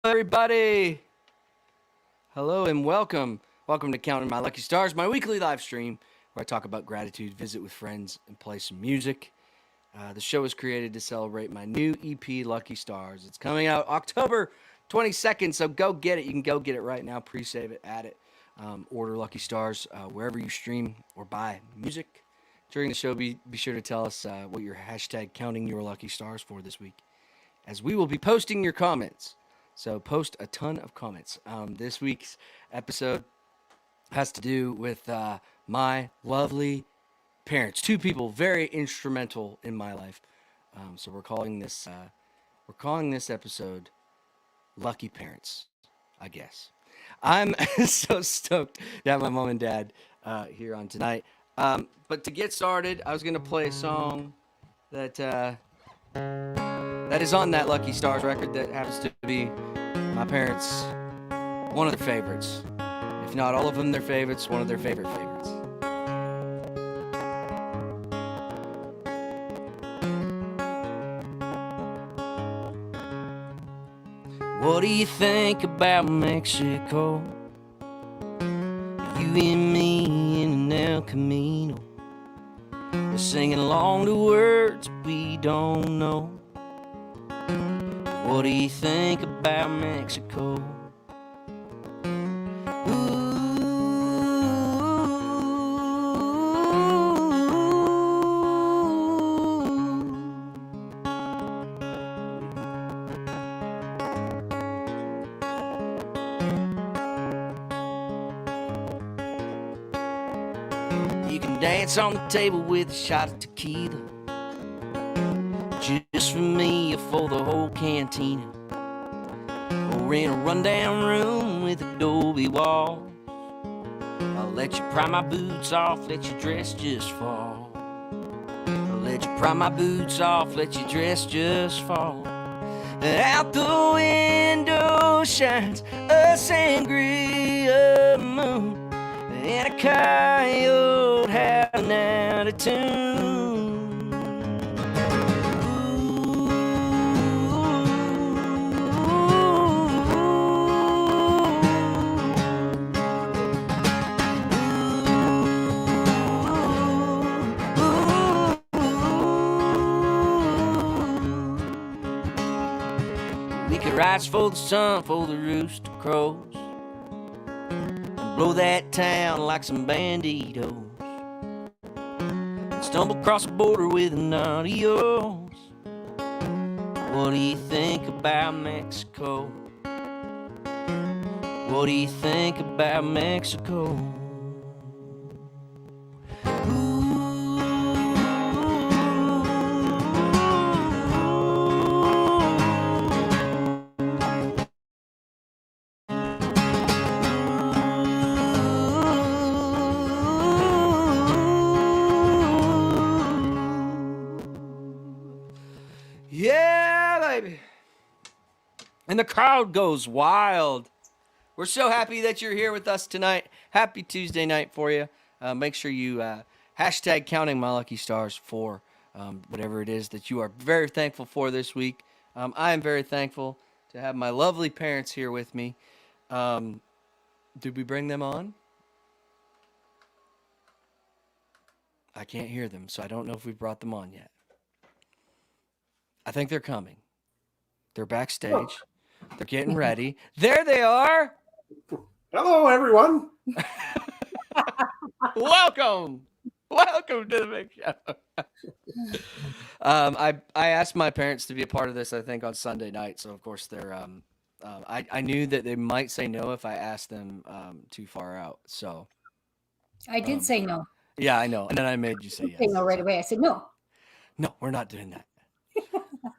everybody. Hello and welcome. Welcome to Counting My Lucky Stars, my weekly live stream where I talk about gratitude, visit with friends, and play some music. The show was created to celebrate my new EP, Lucky Stars. It's coming out October 22nd, so go get it. You can go get it right now. Pre-save it, add it. Order Lucky Stars wherever you stream or buy music. During the show, be sure to tell us what your hashtag counting your lucky stars for this week, as we will be posting your comments. So post a ton of comments. This week's episode has to do with my lovely parents. Two people very instrumental in my life. So we're calling this episode "Lucky Parents," I guess. I'm so stoked to have my mom and dad here on tonight. But to get started, I was gonna play a song that is on that Lucky Stars record that happens to be my parents' one of their favorites. If not all of them their favorites, one of their favorite favorites. What do you think about Mexico? You and me in an El Camino, we're singing along to words we don't know. What do you think about Mexico? You can dance on the table with a shot of tequila, just for me or for the whole cantina, or in a rundown room with adobe walls. I'll let you pry my boots off, let your dress just fall. I'll let you pry my boots off, let your dress just fall. Out the window shines a sangria moon, and a coyote howling out of tune. We could rise for the sun, for the rooster crows, blow that town like some banditos, and stumble across the border with an adios. What do you think about Mexico? What do you think about Mexico? Yeah, baby. And the crowd goes wild. We're so happy that you're here with us tonight. Happy Tuesday night for you. Make sure you hashtag counting my lucky stars for whatever it is that you are very thankful for this week. I am very thankful to have my lovely parents here with me. Did we bring them on? I can't hear them, so I don't know if we brought them on yet. I think they're coming. They're backstage. They're getting ready. There they are. Hello, everyone. Welcome. Welcome to the big show. I asked my parents to be a part of this, I think, on Sunday night. So, of course, they're. I knew that they might say no if I asked them too far out. So I did say no. Yeah, I know. And then I made you say yes. Say no right away. I said no. No, we're not doing that.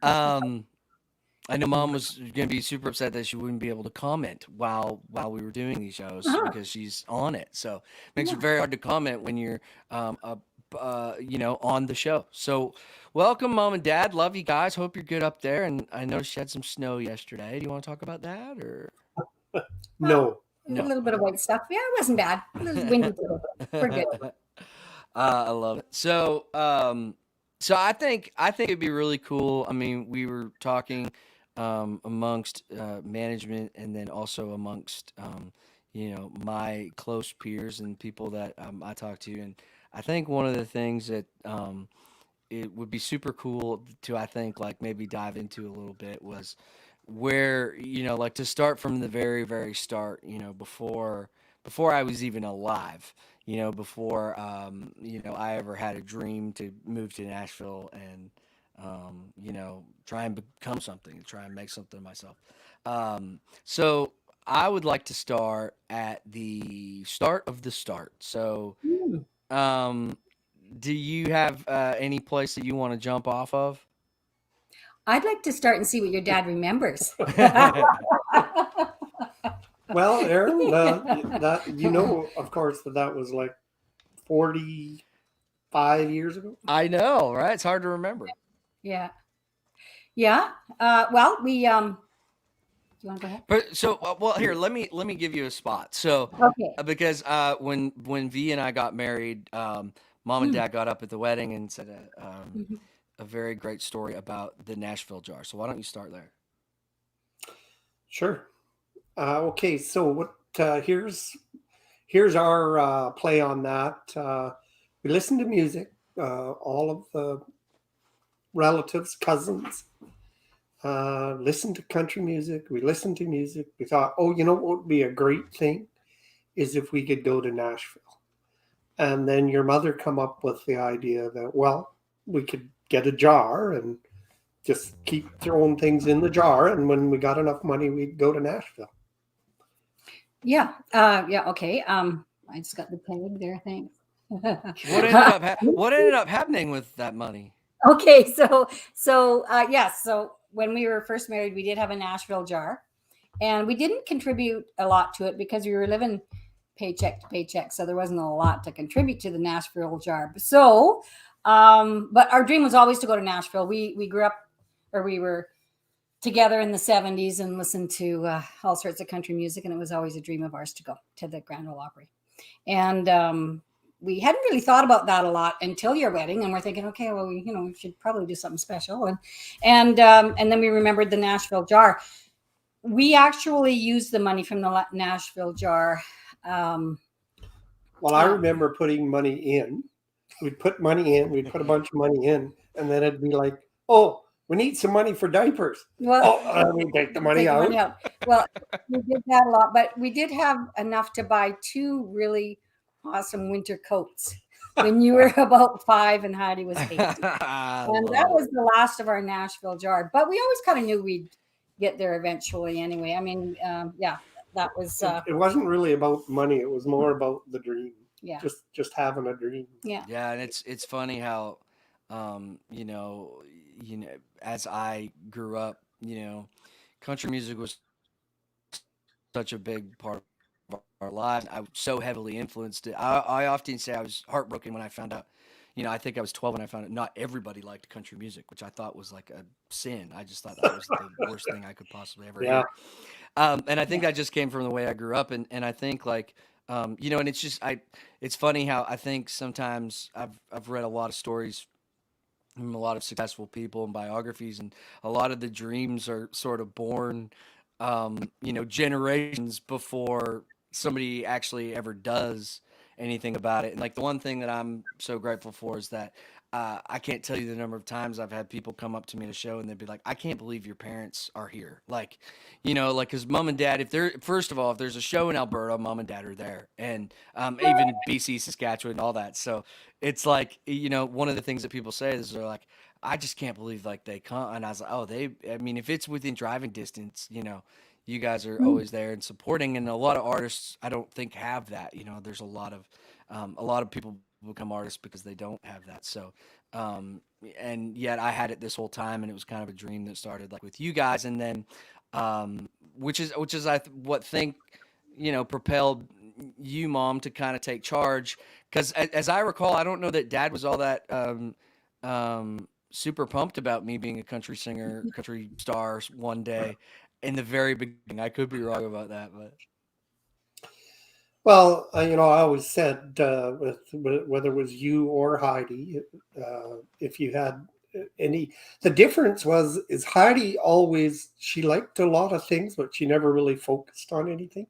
I know Mom was going to be super upset that she wouldn't be able to comment while we were doing these shows because she's on it. So it makes it very hard to comment when you're, on the show. So welcome, Mom and Dad. Love you guys. Hope you're good up there. And I noticed you had some snow yesterday. Do you want to talk about that or? No. A little bit of white stuff. Yeah, it wasn't bad. It was windy too. We're good. I love it. So I think it'd be really cool. I mean, we were talking amongst management, and then also amongst my close peers and people that I talk to. And I think one of the things that it would be super cool to, I think, like maybe dive into a little bit was where, like to start from the very, very start, before I was even alive, before, I ever had a dream to move to Nashville and, try and become something, try and make something of myself. So I would like to start at the start of the start. So, Hmm. um, do you have any place that you want to jump off of? I'd like to start and see what your dad remembers. Well, Aaron, that of course, that was like 45 years ago. I know, right? It's hard to remember. Yeah. Yeah. Well, do you want to go ahead? But so, well, here, let me give you a spot. So, Okay. because when V and I got married, mom and Mm. dad got up at the wedding and said Mhm. a very great story about the Nashville jar. So why don't you start there? Sure. Okay, so what? Here's our play on that. We listen to music. All of the relatives, cousins, listen to country music. We listened to music. We thought, oh, what would be a great thing is if we could go to Nashville. And then your mother come up with the idea that, well, we could get a jar and just keep throwing things in the jar. And when we got enough money, we'd go to Nashville. Yeah. Yeah. Okay. I just got the tag there. Thanks. What ended up happening with that money? Okay. Yes. So when we were first married, we did have a Nashville jar, and we didn't contribute a lot to it because we were living paycheck to paycheck, so there wasn't a lot to contribute to the Nashville jar. So, but our dream was always to go to Nashville. We grew up, or we were together in the 70s and listened to all sorts of country music, and it was always a dream of ours to go to the Grand Ole Opry. And we hadn't really thought about that a lot until your wedding, and we're thinking, okay, well, we should probably do something special. And then we remembered the Nashville jar. We actually used the money from the Nashville jar. Well, I remember putting money in. We'd put money in. We'd put a bunch of money in, and then it'd be like, oh, we need some money for diapers. Well, We take the money take the out. money out. Well, we did that a lot, but we did have enough to buy 2 really awesome winter coats when you were about 5 and Heidi was 8. And that was the last of our Nashville jar. But we always kind of knew we'd get there eventually anyway. I mean, yeah, that was. It wasn't really about money. It was more about the dream. Yeah. Just having a dream. Yeah. Yeah, and it's funny how, as I grew up, country music was such a big part of our lives. I so heavily influenced it. I often say I was heartbroken when I found out. I think I was 12 when I found out not everybody liked country music, which I thought was like a sin. I just thought that was the worst thing I could possibly ever hear. And I think that just came from the way I grew up, and I think like, and it's just it's funny how I think sometimes I've read a lot of stories from a lot of successful people and biographies, and a lot of the dreams are sort of born, generations before somebody actually ever does anything about it. And like the one thing that I'm so grateful for is that I can't tell you the number of times I've had people come up to me at a show and they'd be like, "I can't believe your parents are here." Like, because mom and dad, if they're first of all, if there's a show in Alberta, mom and dad are there, and even BC, Saskatchewan, all that. So it's like, one of the things that people say is they're like, "I just can't believe like they come," and I was like, "Oh, they. I mean, if it's within driving distance, you guys are always there and supporting." And a lot of artists, I don't think have that. There's a lot of people become artists because they don't have that. So, and yet I had it this whole time, and it was kind of a dream that started like with you guys, and then, which is what think, propelled you, mom, to kind of take charge. Because as I recall, I don't know that dad was all that super pumped about me being a country singer, country star one day in the very beginning. I could be wrong about that, but. Well, I always said, whether it was you or Heidi, if you had the difference is Heidi always, she liked a lot of things, but she never really focused on anything.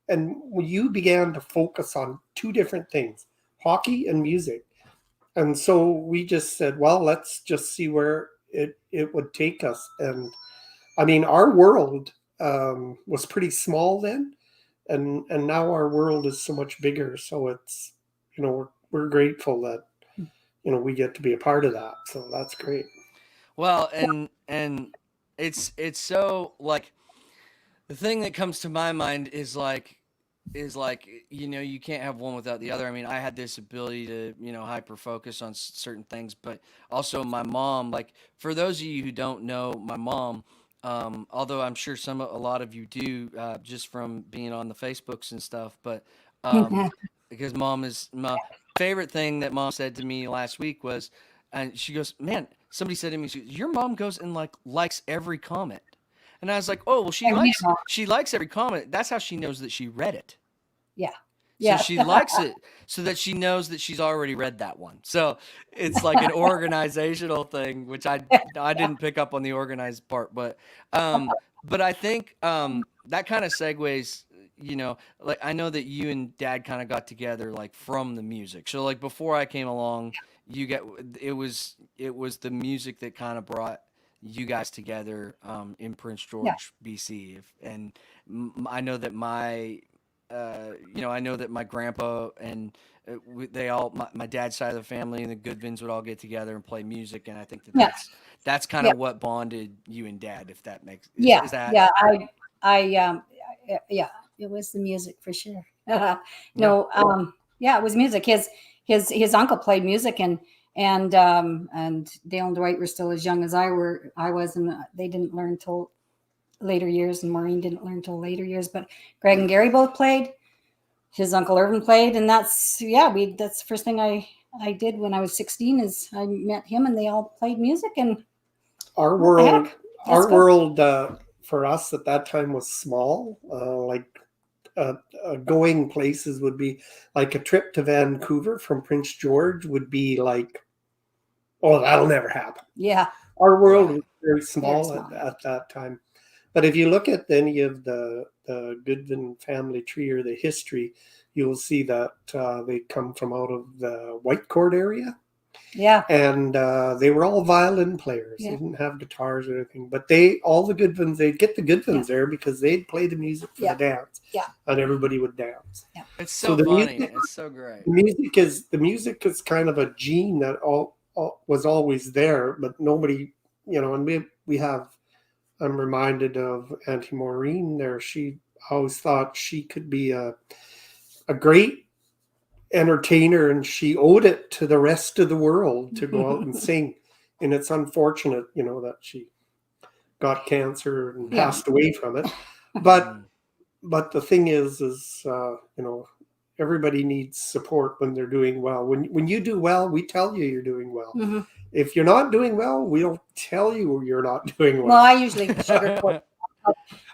And when you began to focus on two different things, hockey and music. And so we just said, well, let's just see where it would take us. And I mean, our world was pretty small then, and now our world is so much bigger. So it's, we're grateful that we get to be a part of that. So that's great. Well, and it's so like the thing that comes to my mind is like you can't have one without the other. I mean, I had this ability to hyper focus on certain things, but also my mom. Like for those of you who don't know my mom, although I'm sure a lot of you do, just from being on the Facebooks and stuff, but because my favorite thing that mom said to me last week was, and she goes, "Man, somebody said to me, your mom goes and likes every comment." And I was like, "Oh, well, she likes every comment. That's how she knows that she read it. Yeah. So she likes it so that she knows that she's already read that one. So it's like an organizational thing, which I didn't pick up on the organized part, but I think that kind of segues. Like I know that you and Dad kind of got together like from the music. So like before I came along, it was the music that kind of brought you guys together in Prince George, BC. And I know that I know that my grandpa and they all, my dad's side of the family and the Goodvins would all get together and play music, and I think that's kind of what bonded you and Dad. If that makes is that Yeah, it was the music for sure. It was music. His uncle played music, and Dale and Dwight were still as young as I was, and they didn't learn till later years, and Maureen didn't learn till later years. But Greg and Gary both played. His uncle Irvin played, and that's the first thing I did when I was 16 is I met him, and they all played music. And our world for us at that time was small. Going places would be like a trip to Vancouver from Prince George would be like, oh, that'll never happen. Yeah, our world was very small. At that time. But if you look at any of the Goodvin family tree or the history, you'll see that they come from out of the Whitecourt area. Yeah. And they were all violin players. Yeah. They didn't have guitars or anything. But all the Goodvins, they'd get the Goodvins there because they'd play the music for the dance. Yeah. And everybody would dance. Yeah. It's so funny. It's so great. The music is kind of a gene that was always there, but nobody, and we have, I'm reminded of Auntie Maureen there. She always thought she could be a great entertainer, and she owed it to the rest of the world to go out and sing. And it's unfortunate, that she got cancer and passed away from it. But the thing is everybody needs support when they're doing well. When you do well, we tell you you're doing well. Mm-hmm. If you're not doing well, we don't tell you you're not doing well. Well, I usually sugarcoat,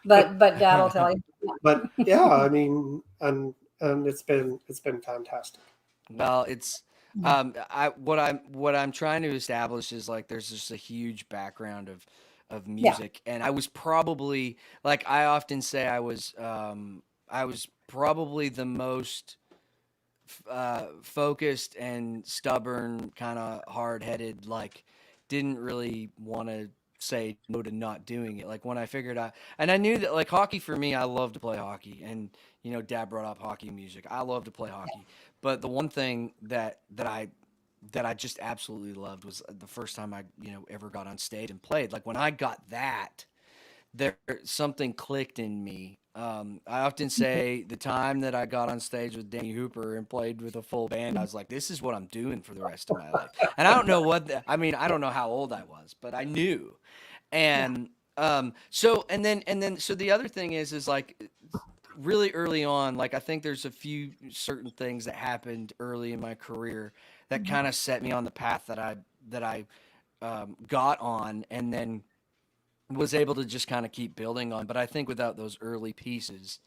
but Dad will tell you. But yeah, I mean, and it's been fantastic. Well, it's what I'm trying to establish is like there's just a huge background of music, and I was probably, like I often say, I was probably the most focused and stubborn, kind of hard-headed, like didn't really want to say no to not doing it. Like when I figured out, and I knew that like hockey for me, I love to play hockey, and Dad brought up hockey music. I love to play hockey, but the one thing that I just absolutely loved was the first time I ever got on stage and played. Like when I got that, something clicked in me. I often say the time that I got on stage with Danny Hooper and played with a full band, I was like, this is what I'm doing for the rest of my life. And I don't know I don't know how old I was, but I knew. And so the other thing is like really early on, like I think there's a few certain things that happened early in my career that kind of set me on the path that I got on, and then was able to just kind of keep building on. But I think without those early pieces,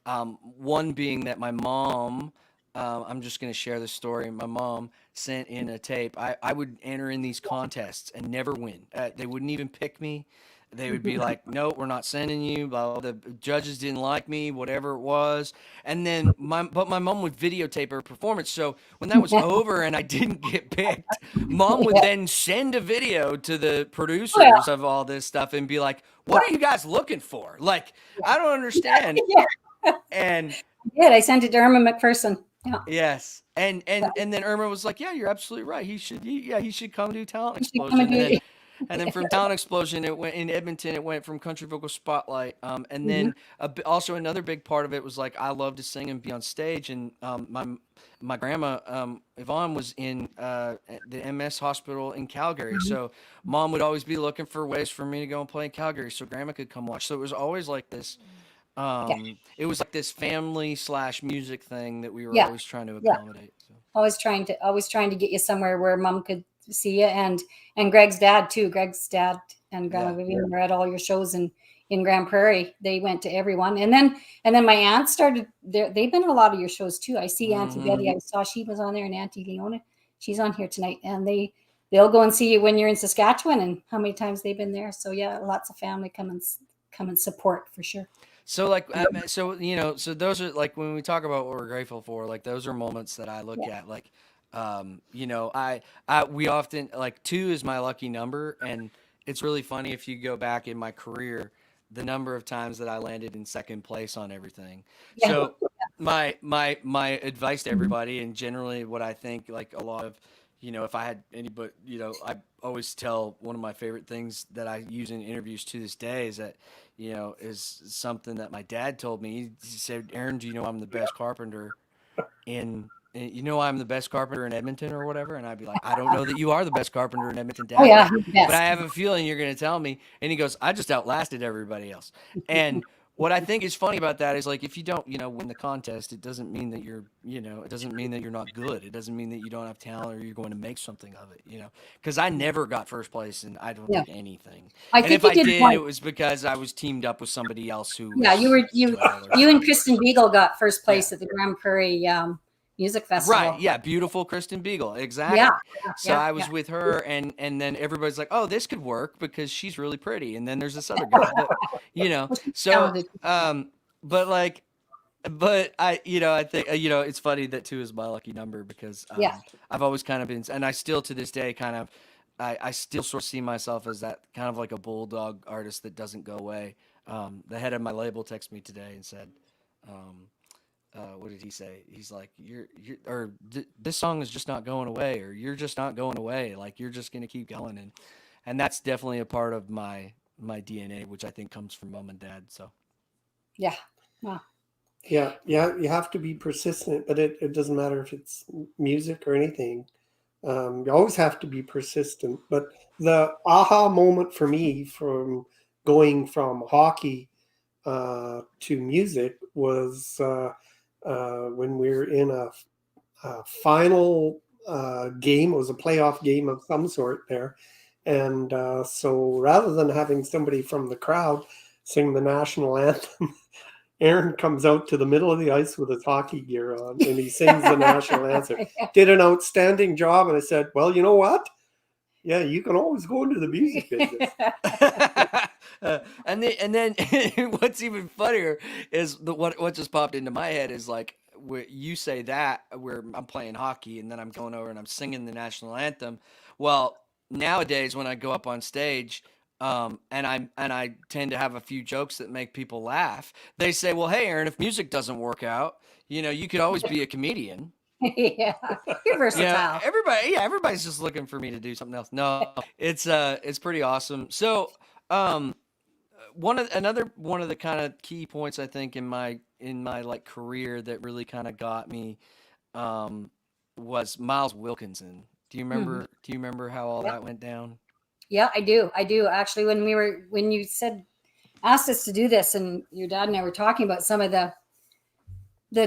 one being that my mom I'm just going to share this story. My mom sent in a tape. I would enter in these contests and never win. They wouldn't even pick me. They would be like, "No, we're not sending you." Blah, blah. The judges didn't like me, whatever it was. And then my mom would videotape her performance. So when that was over and I didn't get picked, mom would Yeah. then send a video to the Well, producers of all this stuff and be like, "What are you guys looking for? Like, I don't understand." yeah, And I did. I sent it to Irma McPherson. Yeah, yes, and then Irma was like, "Yeah, you're absolutely right. He should come do Talent you should come and Explosion." do it. And then from Talent Explosion, it went in Edmonton. It went from Country Vocal Spotlight. And Mhm. then also another big part of it was like I love to sing and be on stage. And my grandma Yvonne was in the MS hospital in Calgary, Mhm. so mom would always be looking for ways for me to go and play in Calgary, so grandma could come watch. So it was always like this. Yeah, It was like this family slash music thing that we were yeah, always trying to yeah. accommodate. So. Always trying to get you somewhere where mom could see you, and Greg's dad too. Greg's dad and Grandma Yeah. Vivian were at all your shows in Grand Prairie. They went to everyone, and then my aunt started. They've been at a lot of your shows too. I see Auntie Mhm. Betty. I saw she was on there, and Auntie Leona. She's on here tonight, and they'll go and see you when you're in Saskatchewan. And how many times they've been there? So yeah, lots of family come and support for sure. So like, so so those are like when we talk about what we're grateful for, like those are moments that I look Yeah. at. Like, we often like 2 is my lucky number, and it's really funny if you go back in my career, the number of times that I landed in second place on everything. Yeah. So my advice to everybody, and generally what I think, like a lot of, if I had anybody, I always tell one of my favorite things that I use in interviews to this day is that is something that my dad told me. He said, "Aaron, do you know I'm the best carpenter I'm the best carpenter in Edmonton or whatever?" And I'd be like, "I don't know that you are the best carpenter in Edmonton, Oh Dad, yeah, he's the but I best. have a feeling you're going to tell me." And he goes, "I just outlasted everybody else." And what I think is funny about that is like if you don't, win the contest, it doesn't mean that it doesn't mean that you're not good. It doesn't mean that you don't have talent or you're going to make something of it, Because I never got first place and I don't Yeah. think anything. I And think if you I did did, one. it was because I was teamed up with somebody else who Yeah, was you doing other you and stuff. Kristen Beagle got first place Yeah. at the Grand Prairie Music Festival. Right, yeah, beautiful Kristen Beagle, exactly. Yeah, So yeah, I was yeah. with her, and then everybody's like, "Oh, this could work because she's really pretty." And then there's this other girl, but Well, she's so talented. but like, but I think it's funny that 2 is my lucky number because Yeah. I've always kind of been, and I still to this day kind of, I still sort of see myself as that kind of like a bulldog artist that doesn't go away. The head of my label texted me today and said. What did he say? He's like, this song is just not going away, or you're just not going away. Like you're just gonna keep going, and that's definitely a part of my DNA, which I think comes from mom and dad. So Yeah. Wow. Yeah, yeah, you have to be persistent, but it doesn't matter if it's music or anything. You always have to be persistent. But the aha moment for me from going from hockey to music was when we were in a final game. It was a playoff game of some sort there. And so rather than having somebody from the crowd sing the national anthem, Aaron comes out to the middle of the ice with his hockey gear on and he sings the national anthem. Did an outstanding job. And I said, well, you know what? Yeah, you can always go into the music business. and then what's even funnier is what just popped into my head is like where you say that where I'm playing hockey and then I'm going over and I'm singing the national anthem. Well, nowadays when I go up on stage, and I tend to have a few jokes that make people laugh. They say, "Well, hey, Aaron, if music doesn't work out, you could always be a comedian." Yeah. You're versatile. Everybody's just looking for me to do something else. No, it's pretty awesome. So, one of the kind of key points I think in my like career that really kind of got me, was Miles Wilkinson. Do you remember? Do you remember how all that went down? Yeah, I do. Actually, when you asked us to do this, and your dad and I were talking about some of the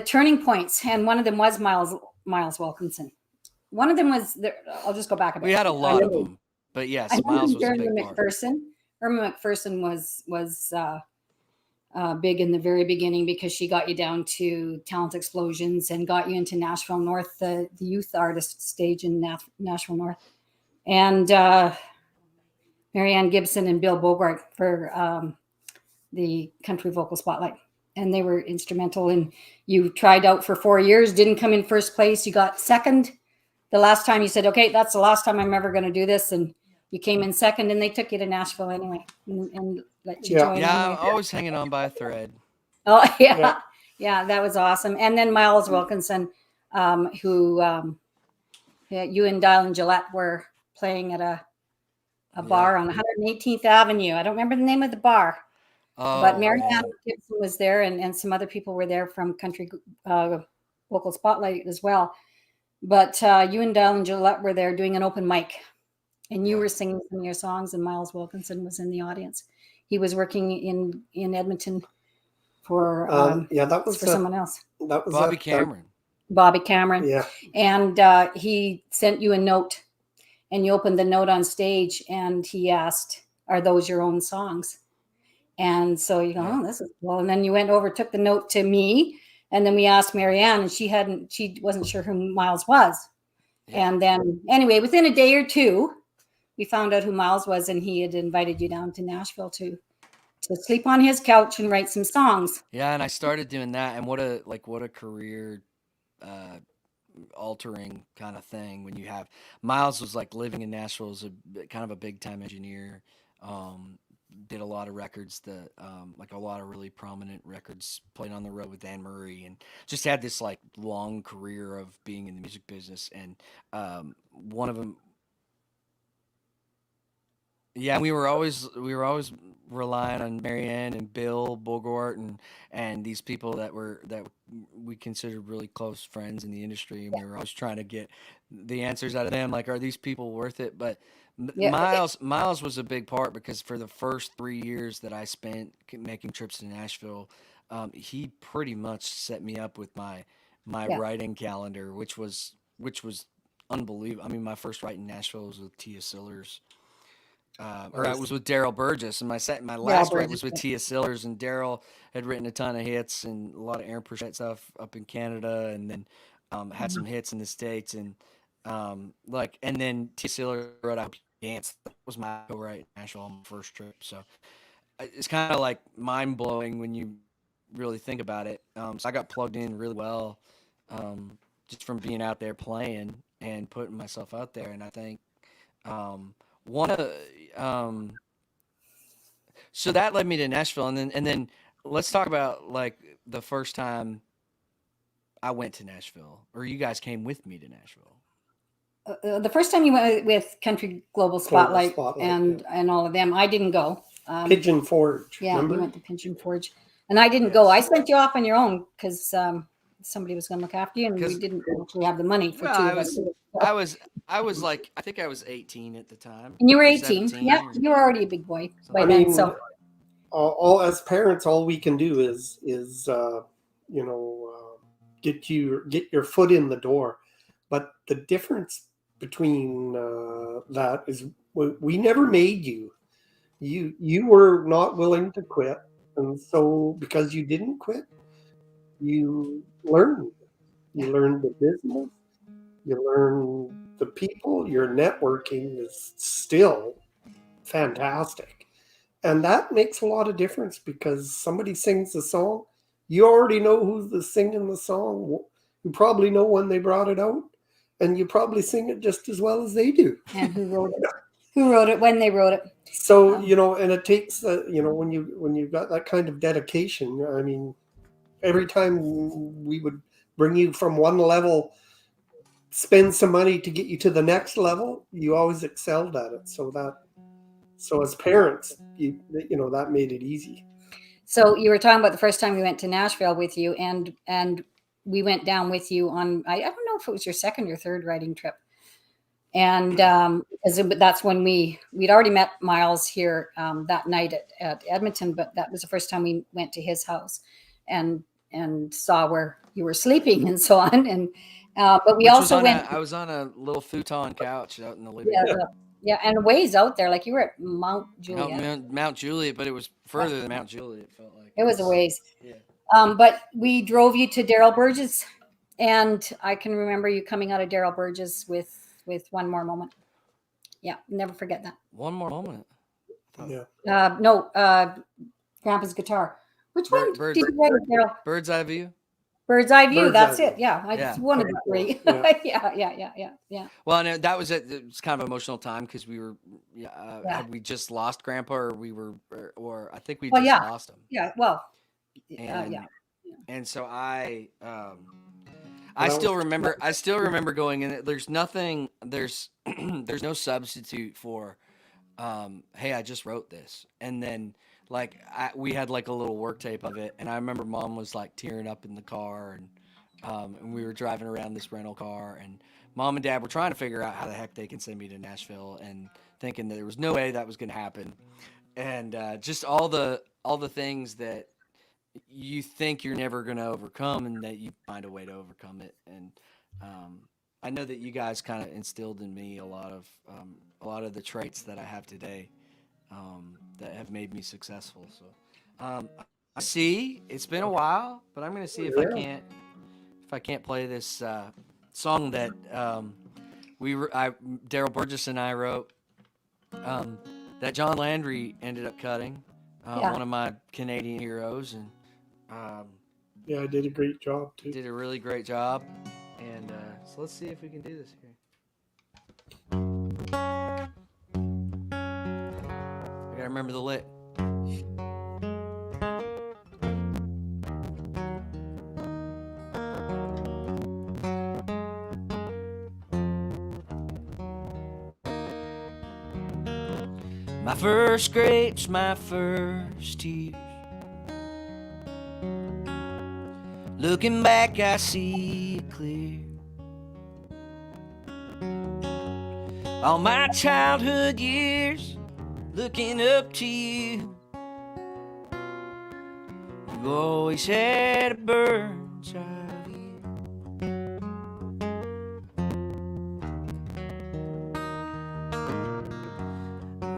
turning points, and one of them was Miles Wilkinson. One of them was there. I'll just go back a bit. We had a lot of them, but yes, Miles was a big part. Irma McPherson was big in the very beginning because she got you down to Talent Explosions and got you into Nashville North, the youth artist stage in Nashville North. And Marianne Gibson and Bill Bogart for the Country Vocal Spotlight. And they were instrumental. And you tried out for 4 years, didn't come in first place. You got second. The last time you said, okay, that's the last time I'm ever going to do this. And you came in second, and they took you to Nashville anyway and let you join. Yeah, anyway. I'm always hanging on by a thread. Oh, yeah. Yeah, that was awesome. And then Miles Wilkinson, who you and Dial and Gillette were playing at a bar on 118th Avenue. I don't remember the name of the bar. But Marianne Gibson was there, and some other people were there from Country Vocal Spotlight as well. But you and Dial and Gillette were there doing an open mic, and you were singing some of your songs, and Miles Wilkinson was in the audience. He was working in Edmonton for that was for someone else. That was Bobby Cameron. Bobby Cameron. Yeah. And he sent you a note, and you opened the note on stage, and he asked, "Are those your own songs?" And so you go, oh, this is cool. And then you went over, took the note to me, and then we asked Marianne, and she wasn't sure who Miles was. Yeah. And then anyway, within a day or two, we found out who Miles was, and he had invited you down to Nashville to sleep on his couch and write some songs. Yeah, and I started doing that, and what a career altering kind of thing when you have Miles was like living in Nashville as a kind of a big time engineer. Did a lot of records that like a lot of really prominent records, played on the road with Anne Murray, and just had this like long career of being in the music business. And one of them, we were always relying on Marianne and Bill Bogart and these people that we considered really close friends in the industry, and we were always trying to get the answers out of them, like, are these people worth it? But Miles was a big part, because for the first 3 years that I spent making trips to Nashville, he pretty much set me up with my writing calendar, which was unbelievable. I mean, my first write in Nashville was with Tia Sillers. Or I was with Daryl Burgess, and my last write was with Tia Sillers, and Daryl had written a ton of hits and a lot of Aaron Pritchett stuff up in Canada, and then had some hits in the States, and and then Tia Sillers wrote out Dance. That was my co-write in Nashville on my first trip. So it's kind of like mind blowing when you really think about it. So I got plugged in really well, just from being out there playing and putting myself out there, and I think. So that led me to Nashville, and then let's talk about like the first time I went to Nashville, or you guys came with me to Nashville. The first time you went with Country Global Spotlight, and all of them, I didn't go. Pigeon Forge. Yeah, remember? You went to Pigeon Forge, and I didn't go. I sent you off on your own because somebody was going to look after you, and we didn't actually have the money for two of us. I was like, I think I was 18 at the time. And you were 18. Yeah, you were already a big boy by then. So, all as parents, all we can do is get your foot in the door. But the difference between that is we never made you. You were not willing to quit, and so because you didn't quit, you learned. You learned the business. You learn the people. Your networking is still fantastic. And that makes a lot of difference, because somebody sings a song, you already know who's singing the song. You probably know when they brought it out, and you probably sing it just as well as they do. And who wrote it? Who wrote it, when they wrote it. So, and it takes, when you've got that kind of dedication, I mean, every time we would bring you from one level, spend some money to get you to the next level, you always excelled at it. So as parents, that made it easy. So you were talking about the first time we went to Nashville with you, and we went down with you on, I don't know if it was your second or third writing trip. And that's when we'd already met Miles here that night at Edmonton, but that was the first time we went to his house and saw where you were sleeping and so on. And but we also went. I was on a little futon couch out in the living room. Yeah, and ways out there. Like you were at Mount Juliet. Mount Juliet, but it was further than Mount Juliet. It felt like It was a ways. Yeah. But we drove you to Daryl Burgess, and I can remember you coming out of Daryl Burgess with one more moment. Yeah, never forget that. One more moment. Yeah. No, Grandpa's guitar. Which one did you write, Daryl? Bird's Eye View. Bird's Eye View. Bird's That's Eye it. View. Yeah, it's one of the three. Yeah. Well, and that was it was kind of an emotional time because we were, had we just lost Grandpa, or we were, or I think we just lost him. Yeah. Well. And, and so I still remember going in. There's nothing. There's no substitute for, hey, I just wrote this, and then. Like we had like a little work tape of it, and I remember Mom was like tearing up in the car, and we were driving around this rental car, and Mom and Dad were trying to figure out how the heck they can send me to Nashville, and thinking that there was no way that was going to happen, and just all the things that you think you're never going to overcome, and that you find a way to overcome it, and I know that you guys kind of instilled in me a lot of the traits that I have today. That have made me successful. So, I see it's been a while, but I'm gonna see if I can't play this song that Daryl Burgess and I wrote. That John Landry ended up cutting. One of my Canadian heroes, and I did a great job too. Did a really great job, and so let's see if we can do this here. I remember the lick. My first grapes, my first tears. Looking back, I see it clear. All my childhood years, looking up to you. You always had a bird's eye view.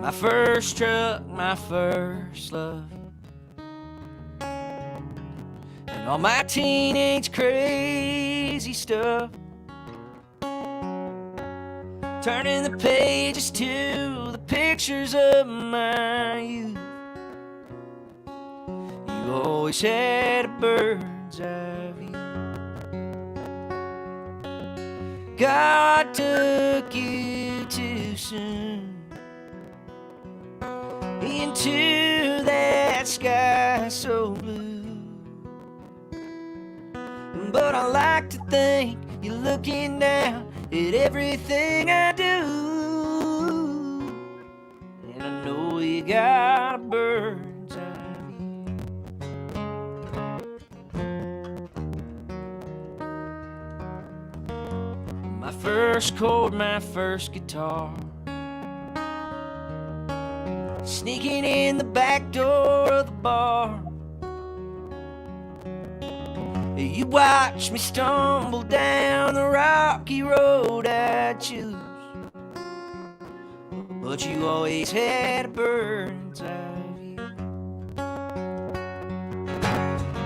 My first truck, my first love, and all my teenage crazy stuff. Turning the pages to the pictures of my youth. You always had a bird's eye view. God took you too soon into that sky so blue. But I like to think you're looking down at everything I do, and I know you got a bird's eye view. My first chord, my first guitar, sneaking in the back door of the bar. You watch me stumble down the rocky road I choose, but you always had a bird's eye view.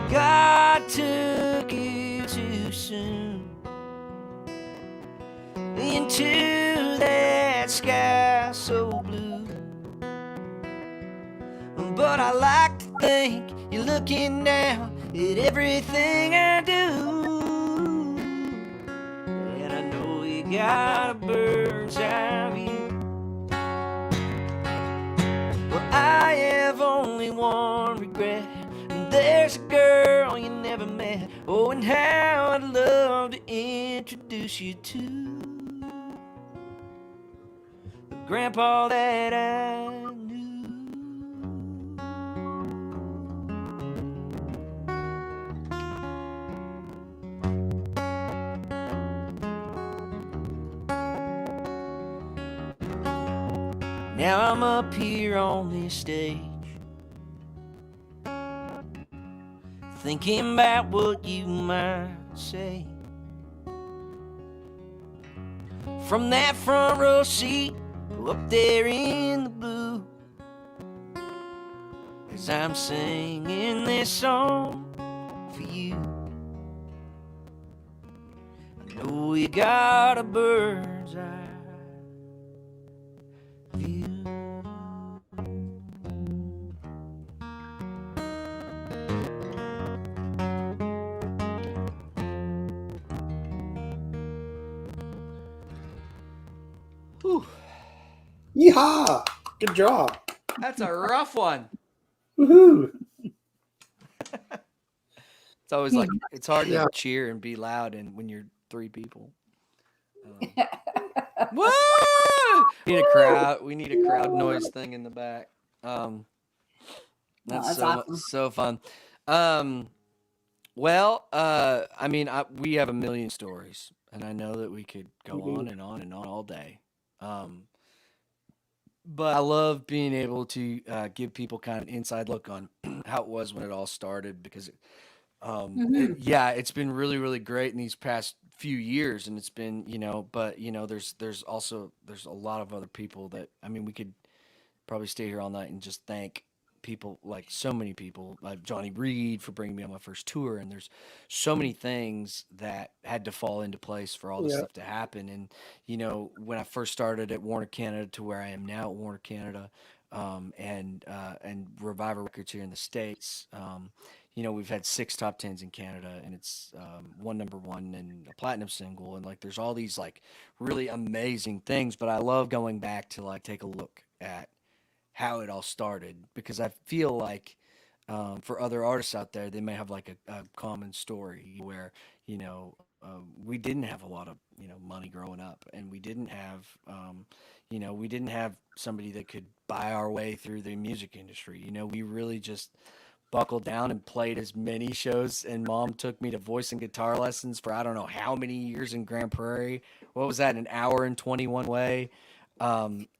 God took you too soon into that sky so blue, but I like to think you're looking down at everything I do, and I know you got a bird's eye view. Well, I have only one regret, and there's a girl you never met. Oh, and how I'd love to introduce you to the grandpa that I knew. Now I'm up here on this stage, thinking about what you might say. From that front row seat up there in the blue, as I'm singing this song for you. I know you got a bird's eye view. Whew. Yeehaw! Good job. That's a rough one. Woohoo! It's always like it's hard Yeah. to cheer and be loud, and when you're 3 people. Woo! We need a crowd. We need a crowd noise thing in the back. That's that's so awesome. so fun. Well, I mean, we have a million stories, and I know that we could go on and on and on all day. But I love being able to give people kind of an inside look on how it was when it all started, because it's been really, really great in these past few years, and it's been, but there's also there's a lot of other people that, I mean, we could probably stay here all night and just thank people, like so many people, like Johnny Reed for bringing me on my first tour, and there's so many things that had to fall into place for all this stuff to happen. And when I first started at Warner Canada to where I am now at Warner Canada, and Reviver Records here in the States, we've had 6 top 10s in Canada, and it's 1 number 1 and a platinum single, and like there's all these like really amazing things. But I love going back to like take a look at how it all started, because I feel like for other artists out there, they may have like a common story where we didn't have a lot of money growing up, and we didn't have we didn't have somebody that could buy our way through the music industry. We really just buckled down and played as many shows, and Mom took me to voice and guitar lessons for I don't know how many years in Grand Prairie. What was that, an hour and 21 way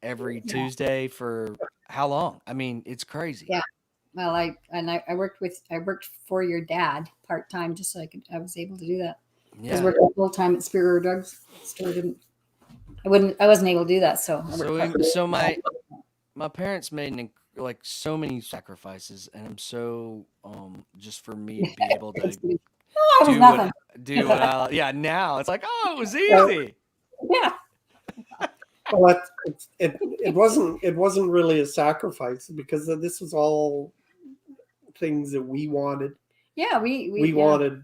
every Tuesday for how long? I mean, it's crazy. Yeah. Well, I worked for your dad part time, just so I was able to do that. Because working full time at Superior Drugs Store I wasn't able to do that. So my parents made like so many sacrifices, and I'm so just for me to be able to do what I now it's like, oh, it was easy. Yeah. Well, it wasn't really a sacrifice, because this was all things that we wanted. Yeah, we wanted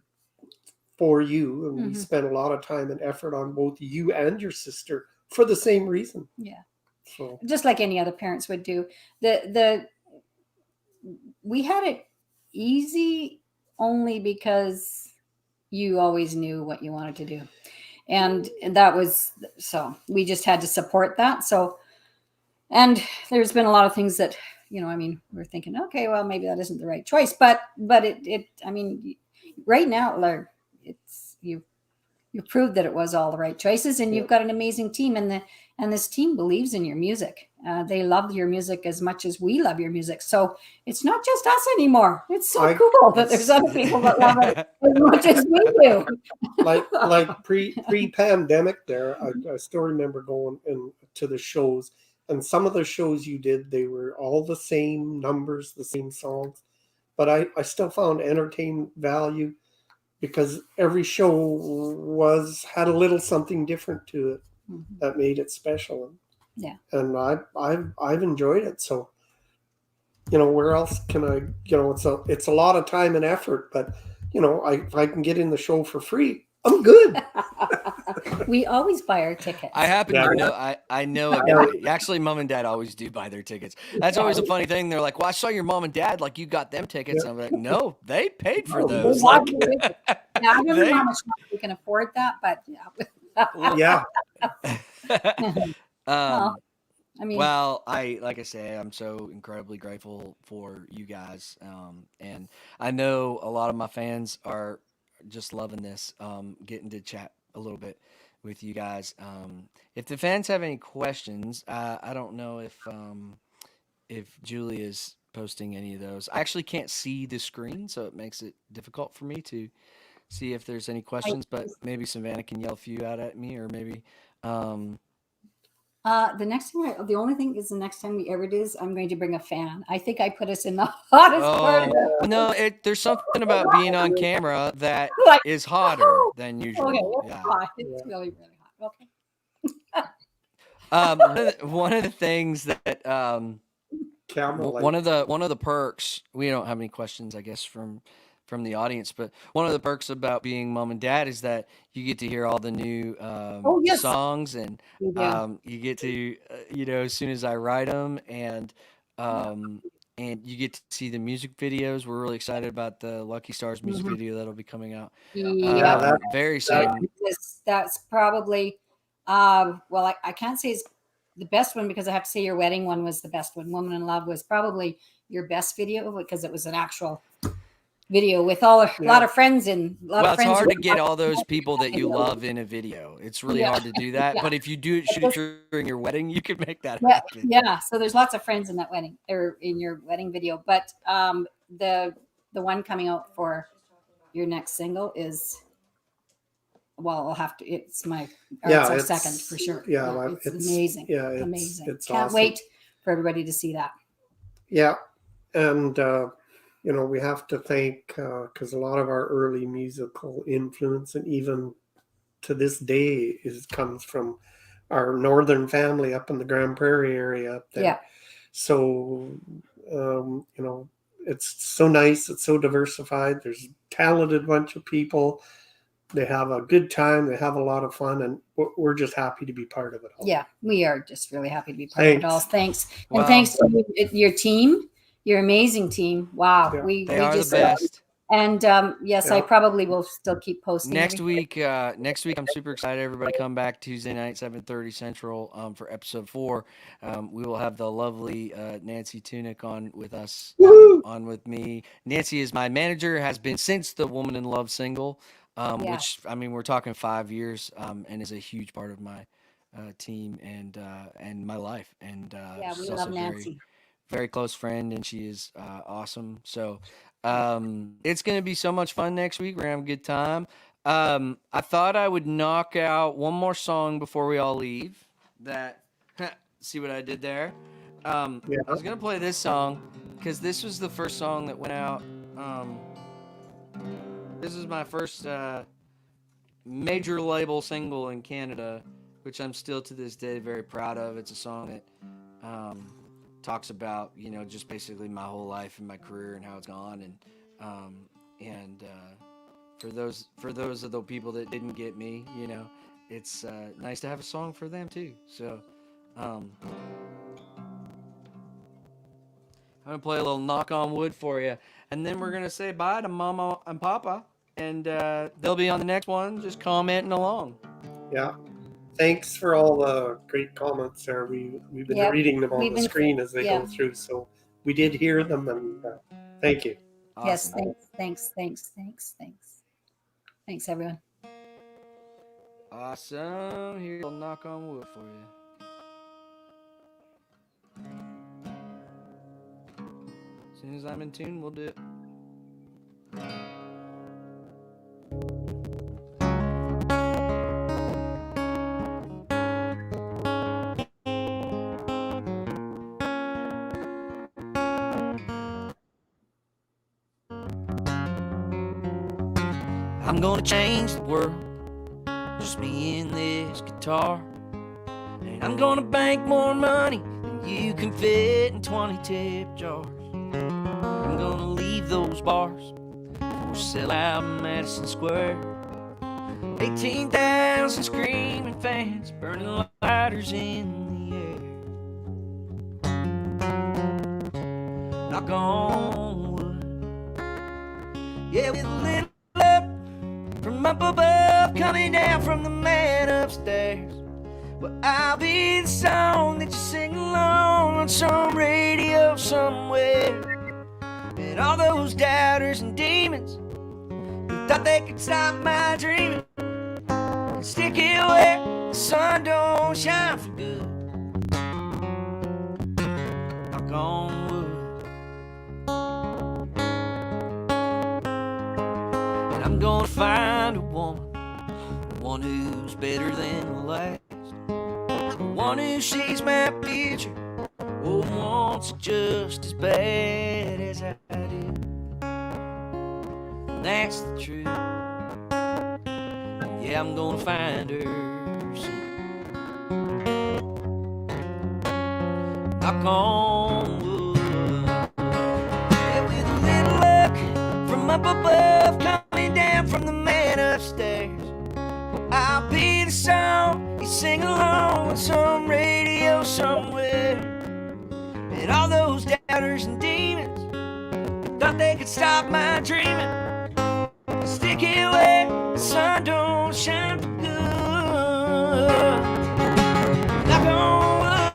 for you, and we spent a lot of time and effort on both you and your sister for the same reason. Yeah. So just like any other parents would do. We had it easy only because you always knew what you wanted to do. And that was, so we just had to support that. So, and there's been a lot of things that, we're thinking, okay, well, maybe that isn't the right choice, but I mean, right now, it's, you've proved that it was all the right choices, and you've got an amazing team, and this team believes in your music. They love your music as much as we love your music. So it's not just us anymore. It's so cool that there's other people that love it as much as we do. like pre-pandemic there, I still remember going to the shows, and some of the shows you did, they were all the same numbers, the same songs, but I still found entertainment value, because every show had a little something different to it that made it special. Yeah. And I've enjoyed it. So, where else can I, it's a lot of time and effort, but if I can get in the show for free, I'm good. We always buy our tickets. I happen to know, I know a guy. Actually, Mom and Dad always do buy their tickets. That's always a funny thing. They're like, well, I saw your mom and dad, like you got them tickets. And I'm like, no, they paid for those. I never know how much we can afford that, but yeah. Well, like I say, I'm so incredibly grateful for you guys. And I know a lot of my fans are just loving this, getting to chat a little bit with you guys. If the fans have any questions, I don't know if Julie is posting any of those. I actually can't see the screen, so it makes it difficult for me to see if there's any questions, but maybe Savannah can yell a few out at me, or maybe The only thing is the next time we ever do is I'm going to bring a fan. I think I put us in the hottest part. No, there's something about being on camera that Like, is hotter than usual. Okay, it's Yeah. hot. It's really, really hot. Okay. One of the things that Camera light. one of the perks, we don't have any questions, I guess, from the audience, but one of the perks about being mom and dad is that you get to hear all the new Yes. songs, and Yeah. you get to as soon as I write them, and you get to see the music videos. We're really excited about the Lucky Stars music video that'll be coming out Yeah. very soon. That's probably well, I can't say it's the best one because I have to say your wedding one was the best one. Woman in Love was probably your best video because it was an actual video with a lot of friends in. It's hard to get all those people that you love in a video. It's really hard to do that. But if you shoot it during your wedding, you can make that happen. Yeah. So there's lots of friends in that wedding or in your wedding video. But the one coming out for your next single is, well, I'll have to. It's our second for sure. Yeah, it's amazing. Yeah, amazing. It's Can't awesome. wait for everybody to see that. Yeah, and we have to thank because a lot of our early musical influence, and even to this day, comes from our northern family up in the Grand Prairie area up there. Yeah. So it's so nice. It's so diversified. There's a talented bunch of people. They have a good time. They have a lot of fun, and we're just happy to be part of it all. Yeah, we are just really happy to be part of it all. Thanks. Wow. And thanks to your team, your amazing team. Wow. Yeah. They are the best. And yes, I probably will still keep posting. Next week, I'm super excited. Everybody come back Tuesday night, 7:30 Central, for episode 4. We will have the lovely Nancy Tunick on with us, on with me. Nancy is my manager, has been since the Woman in Love single. Which, I mean, we're talking 5 years, and is a huge part of my team and my life. And we love Nancy. Very close friend, and she is awesome. So it's going to be so much fun next week. We're going to have a good time. I thought I would knock out one more song before we all leave. See what I did there? I was going to play this song because this was the first song that went out. This is my first major label single in Canada, which I'm still to this day very proud of. It's a song that talks about, just basically my whole life and my career and how it's gone. And for those of the people that didn't get me, it's nice to have a song for them too. So I'm going to play a little Knock on Wood for you. And then we're going to say bye to Mama and Papa. And they'll be on the next one, just commenting along. Yeah. Thanks for all the great comments there. We've been reading them on the screen as they go through. So we did hear them, and thank you. Awesome. Yes, thanks, everyone. Awesome. Here, I'll knock on wood for you. As soon as I'm in tune, we'll do it. I'm gonna change the world, just me and this guitar. And I'm gonna bank more money than you can fit in 20 tip jars. I'm gonna leave those bars or sell out in Madison Square. 18,000 screaming fans, burning lighters in the air. Knock on wood, yeah, with a little from up above, coming down from the man upstairs. Well, I'll be the song that you sing along on some radio somewhere. And all those doubters and demons who thought they could stop my dreaming, stick it where the sun don't shine for good. Knock on wood. I'm gonna find a woman, one who's better than the last, one one who sees my picture, oh, wants it just as bad as I do. That's the truth. Yeah, I'm gonna find her soon. Knock on wood. Yeah, with a little luck from up above, coming down from the man upstairs, I'll be the song you sing along on some radio somewhere. And all those doubters and demons thought they could stop my dreaming. Stick it where the sun don't shine for good. Knock on wood.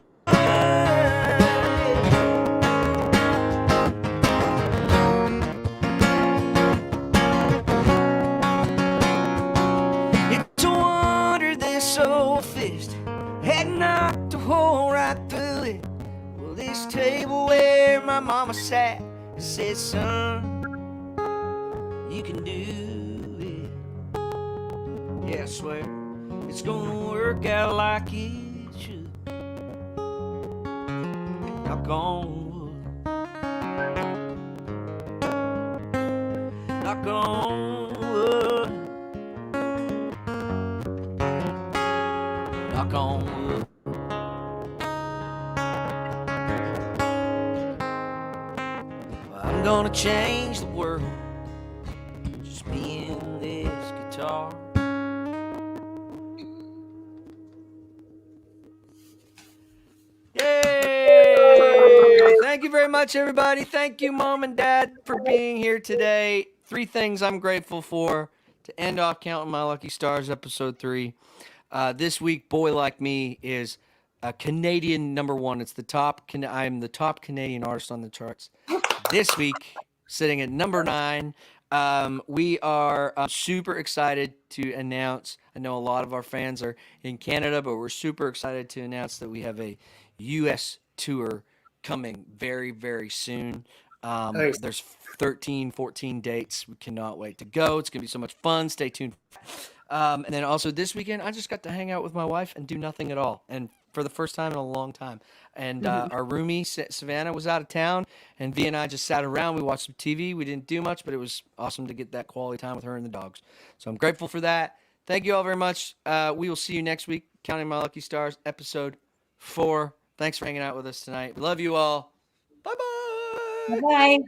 It's a wonder this old fist had knocked a hole right through it. Well, this table where my mama sat said, son, you can do it. Yeah, I swear it's gonna work out like it should. Knock on wood. Knock on wood. Knock on wood. I'm gonna change the world, just being this guitar. Yay! Thank you very much, everybody. Thank you, Mom and Dad, for being here today. 3 things I'm grateful for to end off Counting My Lucky Stars, episode 3. This week, Boy Like Me is a Canadian #1. It's the top. I'm the top Canadian artist on the charts. This week, sitting at number 9, we are super excited to announce. I know a lot of our fans are in Canada, but we're super excited to announce that we have a U.S. tour coming very, very soon. Nice. There's 13, 14 dates. We cannot wait to go. It's going to be so much fun. Stay tuned. And then also this weekend, I just got to hang out with my wife and do nothing at all. And for the first time in a long time. And our roomie, Savannah, was out of town. And V and I just sat around. We watched some TV. We didn't do much, but it was awesome to get that quality time with her and the dogs. So I'm grateful for that. Thank you all very much. We will see you next week. Counting My Lucky Stars, episode 4. Thanks for hanging out with us tonight. We love you all. Bye-bye. Bye.